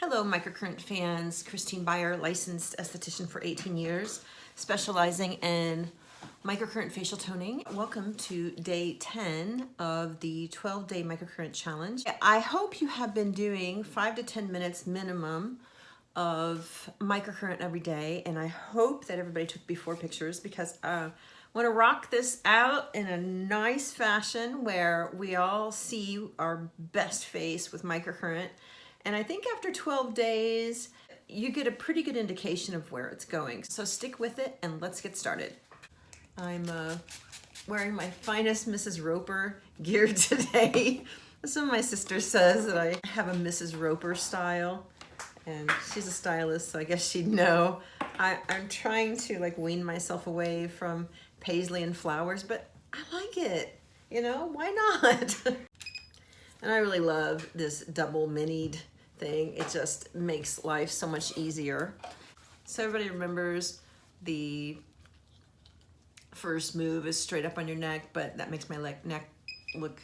Hello, Microcurrent fans. Christine Byer, licensed esthetician for 18 years, specializing in microcurrent facial toning. Welcome to day 10 of the 12-day microcurrent challenge. I hope you have been doing 5 to 10 minutes minimum of microcurrent every day, and I hope that everybody took before pictures because I want to rock this out in a nice fashion where we all see our best face with microcurrent. And I think after 12 days, you get a pretty good indication of where it's going. So stick with it and let's get started. I'm wearing my finest Mrs. Roper gear today. Some of my sister says that I have a Mrs. Roper style, and she's a stylist, so I guess she'd know. I'm trying to wean myself away from paisley and flowers, but I like it, why not? And I really love this double minied thing. It just makes life so much easier. So everybody remembers the first move is straight up on your neck, but that makes my neck look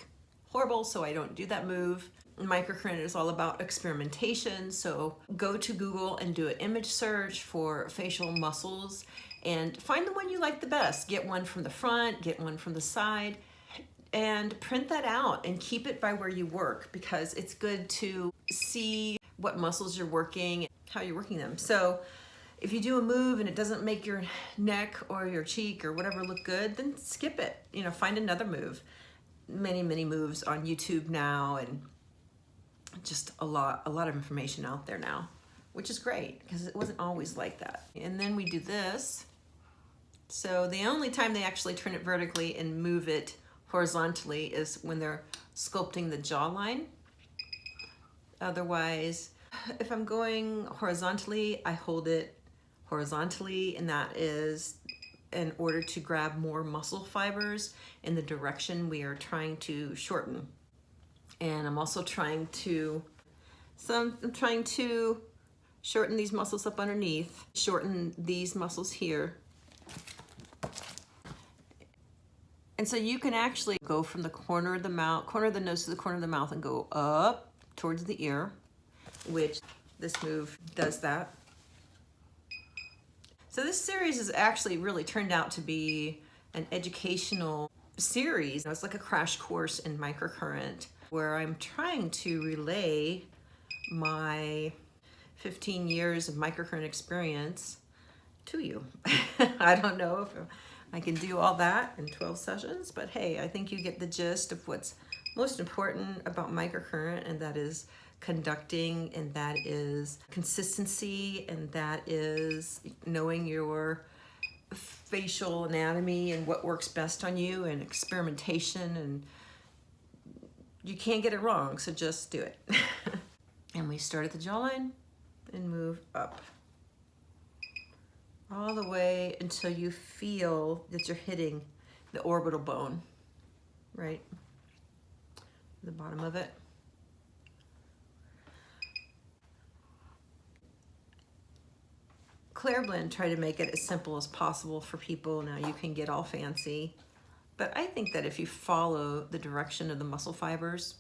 horrible, so I don't do that move. Microcurrent is all about experimentation, so go to Google and do an image search for facial muscles and find the one you like the best. Get one from the front, get one from the side, and print that out and keep it by where you work, because it's good to see what muscles you're working, how you're working them. So if you do a move and it doesn't make your neck or your cheek or whatever look good, then skip it. Find another move. Many moves on YouTube now, and just a lot of information out there now, which is great because it wasn't always like that. And then we do this. So the only time they actually turn it vertically and move it horizontally is when they're sculpting the jawline. Otherwise, if I'm going horizontally, I hold it horizontally, and that is in order to grab more muscle fibers in the direction we are trying to shorten. And I'm also trying to, I'm trying to shorten these muscles up underneath, shorten these muscles here. And so you can actually go from the corner of the mouth, corner of the nose to the corner of the mouth, and go up towards the ear, which this move does that. So this series has actually really turned out to be an educational series. It's like a crash course in microcurrent where I'm trying to relay my 15 years of microcurrent experience to you. I don't know if I can do all that in 12 sessions, but hey, I think you get the gist of what's most important about microcurrent, and that is conducting, and that is consistency, and that is knowing your facial anatomy and what works best on you, and experimentation, and you can't get it wrong, so just do it. And we start at the jawline and move up all the way until you feel that you're hitting the orbital bone, right? The bottom of it. Clairblend tried to make it as simple as possible for people. Now you can get all fancy, but I think that if you follow the direction of the muscle fibers,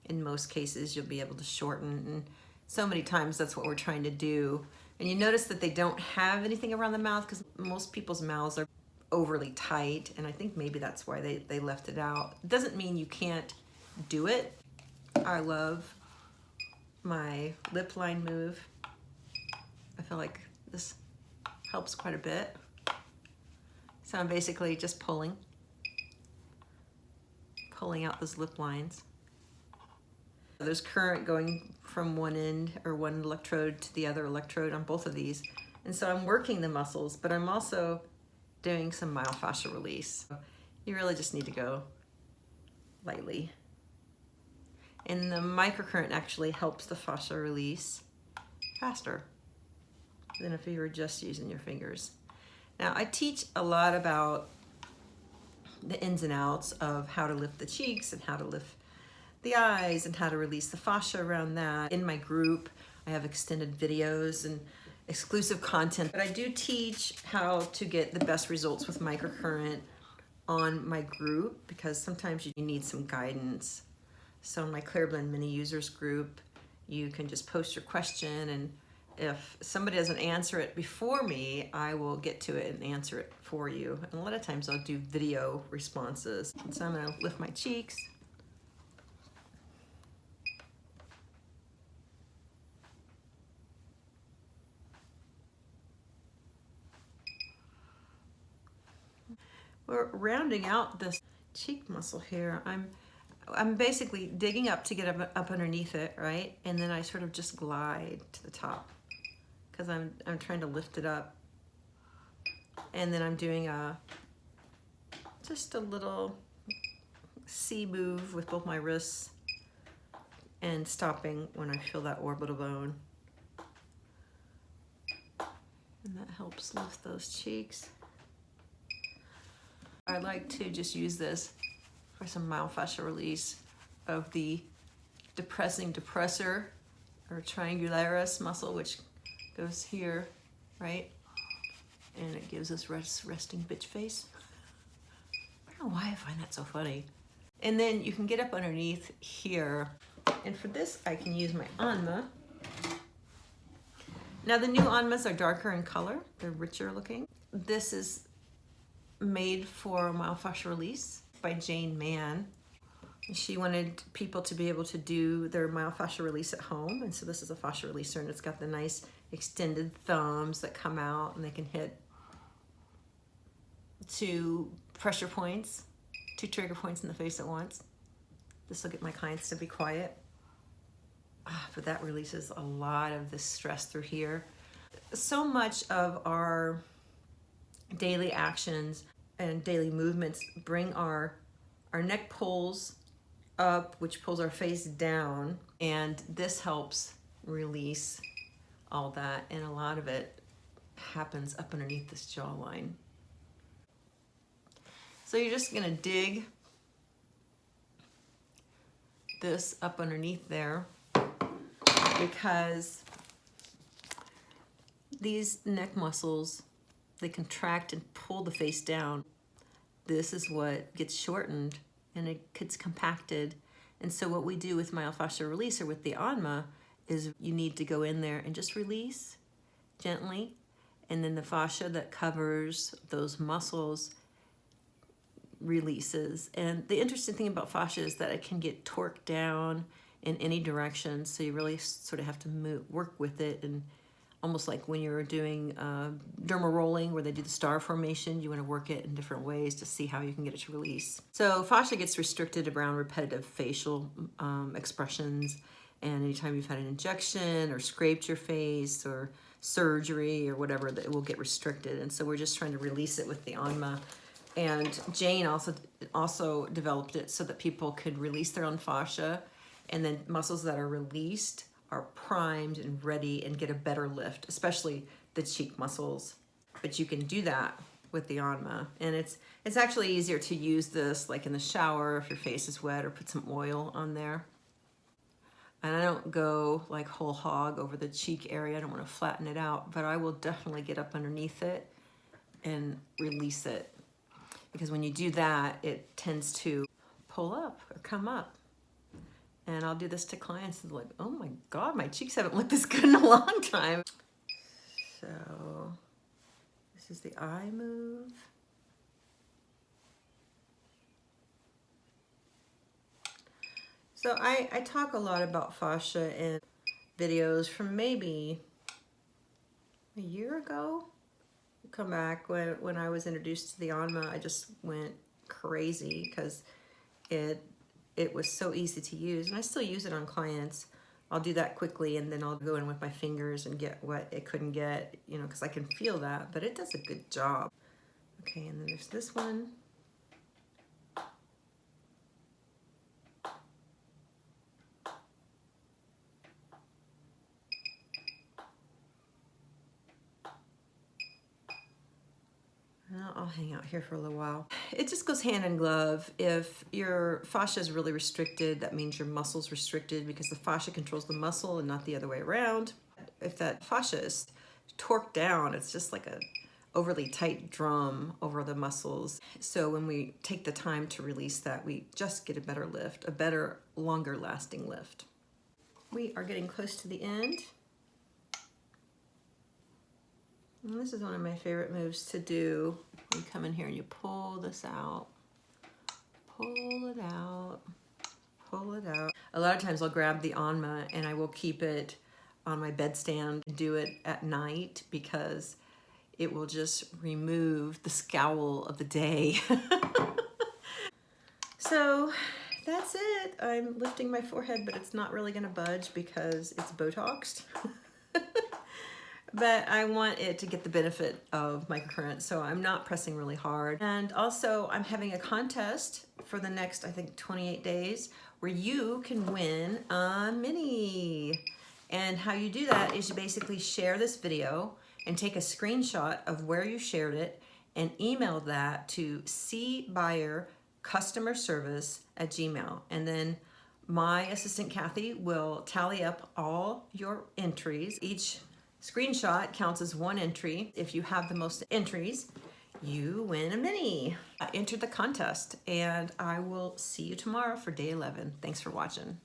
in most cases you'll be able to shorten, and so many times that's what we're trying to do. And you notice that they don't have anything around the mouth because most people's mouths are overly tight, and I think maybe that's why they left it out. It doesn't mean you can't do it. I love my lip line move. I feel like this helps quite a bit. So I'm basically just pulling out those lip lines. There's current going from one end or one electrode to the other electrode on both of these. And so I'm working the muscles, but I'm also doing some myofascial release. You really just need to go lightly. And the microcurrent actually helps the fascia release faster than if you were just using your fingers. Now, I teach a lot about the ins and outs of how to lift the cheeks and how to lift the eyes and how to release the fascia around that. In my group, I have extended videos and exclusive content, but I do teach how to get the best results with microcurrent on my group because sometimes you need some guidance. So in my Clairblend mini users group, you can just post your question, and if somebody doesn't answer it before me, I will get to it and answer it for you. And a lot of times I'll do video responses. And so I'm gonna lift my cheeks. We're rounding out this cheek muscle here. I'm basically digging up to get up underneath it, right? And then I sort of just glide to the top because I'm trying to lift it up. And then I'm doing just a little C move with both my wrists and stopping when I feel that orbital bone. And that helps lift those cheeks. I like to just use this for some myofascial release of the depressing depressor or triangularis muscle, which goes here, right? And it gives us resting bitch face. I don't know why I find that so funny. And then you can get up underneath here. And for this, I can use my Anma. Now the new Anmas are darker in color. They're richer looking. This is made for myofascial release by Jane Mann. She wanted people to be able to do their myofascial release at home. And so this is a fascia releaser, and it's got the nice extended thumbs that come out, and they can hit 2 pressure points, 2 trigger points in the face at once. This will get my clients to be quiet. But that releases a lot of the stress through here. So much of our daily actions and daily movements bring our neck pulls up, which pulls our face down, and this helps release all that, and a lot of it happens up underneath this jawline. So you're just gonna dig this up underneath there, because these neck muscles, they contract and pull the face down. This is what gets shortened and it gets compacted. And so what we do with myofascial release or with the Anma is you need to go in there and just release gently. And then the fascia that covers those muscles releases. And the interesting thing about fascia is that it can get torqued down in any direction. So you really sort of have to work with it, and almost like when you're doing dermal rolling where they do the star formation, you want to work it in different ways to see how you can get it to release. So fascia gets restricted around repetitive facial expressions, and anytime you've had an injection or scraped your face or surgery or whatever, that it will get restricted. And so we're just trying to release it with the Anma. And Jane also developed it so that people could release their own fascia, and then muscles that are released are primed and ready and get a better lift, especially the cheek muscles. But you can do that with the Anma. And it's actually easier to use this like in the shower if your face is wet, or put some oil on there. And I don't go like whole hog over the cheek area. I don't want to flatten it out, but I will definitely get up underneath it and release it. Because when you do that, it tends to pull up or come up. And I'll do this to clients and they're like, oh my God, my cheeks haven't looked this good in a long time. So this is the eye move. So I talk a lot about fascia in videos from maybe a year ago. Come back when I was introduced to the Anma, I just went crazy because it was so easy to use, and I still use it on clients. I'll do that quickly, and then I'll go in with my fingers and get what it couldn't get, you know, because I can feel that, but it does a good job. Okay, and then there's this one. I'll hang out here for a little while. It just goes hand in glove. If your fascia is really restricted, that means your muscle's restricted, because the fascia controls the muscle and not the other way around. If that fascia is torqued down, it's just like a overly tight drum over the muscles. So when we take the time to release that, we just get a better lift, a better, longer lasting lift. we are getting close to the end. And this is one of my favorite moves to do. You come in here and you pull this out, pull it out, pull it out. A lot of times I'll grab the Anma and I will keep it on my bedstand and do it at night because it will just remove the scowl of the day. So that's it. I'm lifting my forehead, but it's not really gonna budge because it's Botoxed. But I want it to get the benefit of microcurrent, so I'm not pressing really hard. And also I'm having a contest for the next, I think, 28 days where you can win a mini. And how you do that is you basically share this video and take a screenshot of where you shared it and email that to cbuyercustomerservice@gmail. And then my assistant Kathy will tally up all your entries. Each screenshot counts as one entry. If you have the most entries, you win a mini. I entered the contest and I will see you tomorrow for day 11. Thanks for watching.